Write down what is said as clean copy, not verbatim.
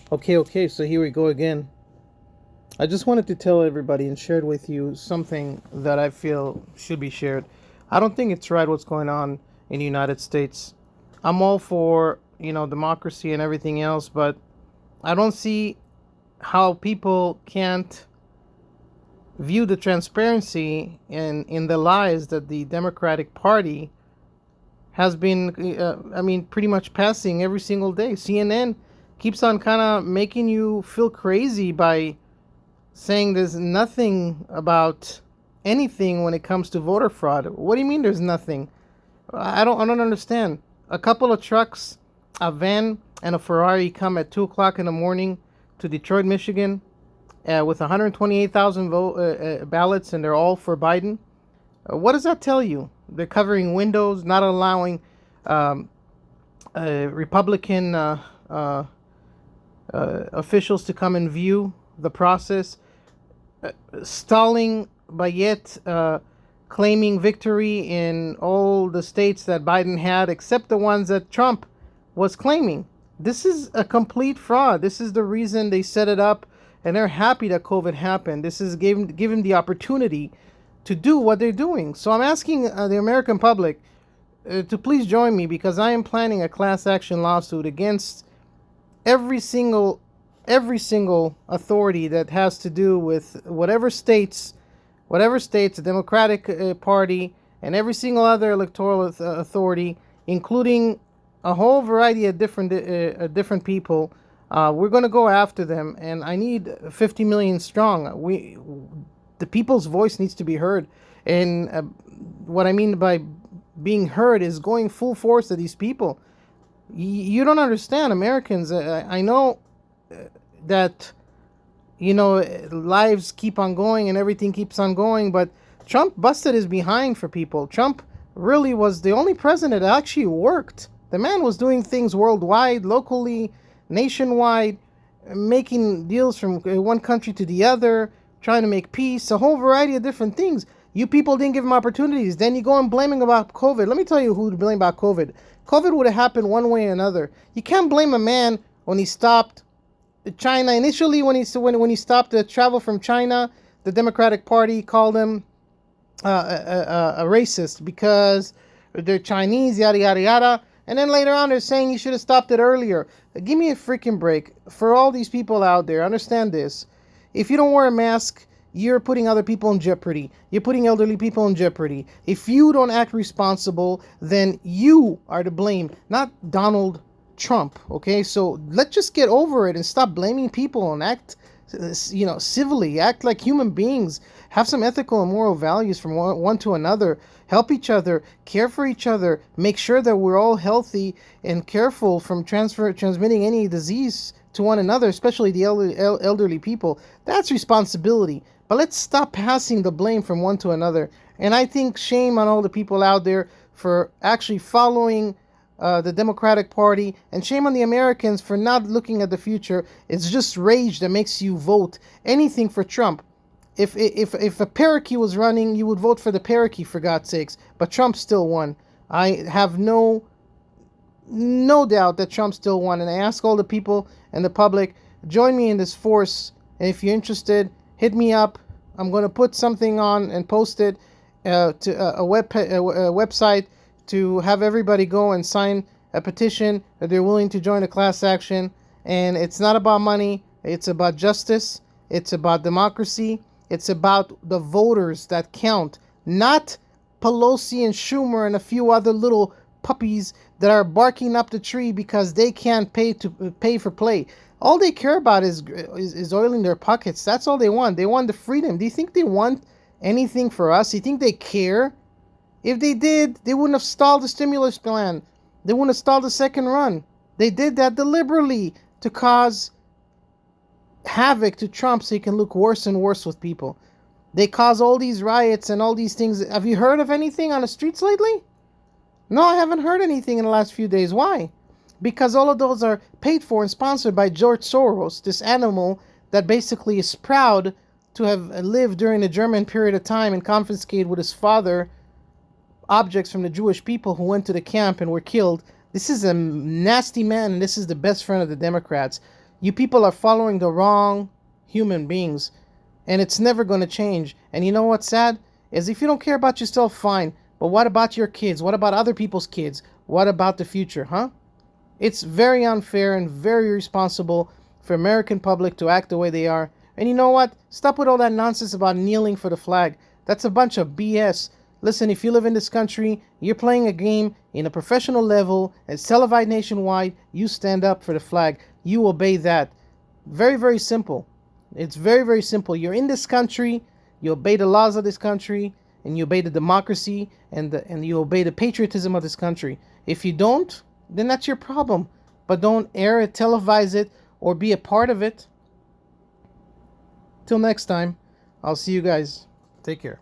Okay, so here we go again. I just wanted to tell everybody and share with you something that I feel should be shared. I don't think it's right what's going on in the United States. I'm all for, democracy and everything else, but I don't see how people can't view the transparency in the lies that the Democratic Party has been, pretty much passing every single day. CNN keeps on kind of making you feel crazy by saying there's nothing about anything when it comes to voter fraud. What do you mean there's nothing? I don't understand. A couple of trucks, a van, and a Ferrari come at 2 o'clock in the morning to Detroit, Michigan, with 128,000 ballots, and they're all for Biden. What does that tell you? They're covering windows, not allowing um, Republican officials to come and view the process, stalling by yet claiming victory in all the states that Biden had, except the ones that Trump was claiming. This is a complete fraud. This is the reason they set it up, and they're happy that COVID happened. This is give them the opportunity to do what they're doing. So I'm asking the American public to please join me, because I am planning a class action lawsuit against every single authority that has to do with whatever states the Democratic Party and every single other electoral authority, including a whole variety of different people. We're going to go after them, and I need 50 million strong. The people's voice needs to be heard, and what I mean by being heard is going full force to these people. You don't understand, Americans. I know that lives keep on going and everything keeps on going, but Trump busted his behind for people. Trump really was the only president that actually worked. The man was doing things worldwide, locally, nationwide, making deals from one country to the other, trying to make peace, a whole variety of different things. You people didn't give him opportunities. Then you go and blame him about COVID. Let me tell you who to blame about COVID. COVID would have happened one way or another. You can't blame a man when he stopped China. Initially, when he stopped the travel from China, the Democratic Party called him a racist because they're Chinese, yada yada yada. And then later on, they're saying you should have stopped it earlier. Give me a freaking break. For all these people out there, understand this. If you don't wear a mask, you're putting other people in jeopardy. You're putting elderly people in jeopardy. If you don't act responsible, then you are to blame, not Donald Trump. Okay, so let's just get over it and stop blaming people and act, civilly. Act like human beings. Have some ethical and moral values from one to another. Help each other. Care for each other. Make sure that we're all healthy and careful from transmitting any disease to one another, especially the elderly people. That's responsibility. But let's stop passing the blame from one to another. And I think shame on all the people out there for actually following the Democratic Party, and shame on the Americans for not looking at the future. It's just rage that makes you vote anything for Trump. If a parakeet was running, you would vote for the parakeet, for God's sakes. But Trump still won. I have no doubt that Trump still won. And I ask all the people and the public, join me in this force. And if you're interested, hit me up. I'm going to put something on and post it to a website to have everybody go and sign a petition that they're willing to join a class action. And it's not about money. It's about justice. It's about democracy. It's about the voters that count, not Pelosi and Schumer and a few other little puppies that are barking up the tree because they can't pay for play. All they care about is oiling their pockets. That's all they want. They want the freedom. Do you think they want anything for us? Do you think they care? If they did, they wouldn't have stalled the stimulus plan. They wouldn't have stalled the second run. They did that deliberately to cause havoc to Trump so he can look worse and worse with people. They cause all these riots and all these things. Have you heard of anything on the streets lately? No, I haven't heard anything in the last few days. Why? Because all of those are paid for and sponsored by George Soros, this animal that basically is proud to have lived during the German period of time and confiscated with his father objects from the Jewish people who went to the camp and were killed. This is a nasty man, and this is the best friend of the Democrats. You people are following the wrong human beings, and it's never going to change. And you know what's sad? Is if you don't care about yourself, fine. But what about your kids? What about other people's kids? What about the future, huh? It's very unfair and very irresponsible for American public to act the way they are. And you know what? Stop with all that nonsense about kneeling for the flag. That's a bunch of BS. Listen, if you live in this country, you're playing a game in a professional level, it's televised nationwide, you stand up for the flag. You obey that. Very, very simple. It's very, very simple. You're in this country, you obey the laws of this country, and you obey the democracy, and you obey the patriotism of this country. If you don't, then that's your problem. But don't air it, televise it, or be a part of it. Till next time, I'll see you guys. Take care.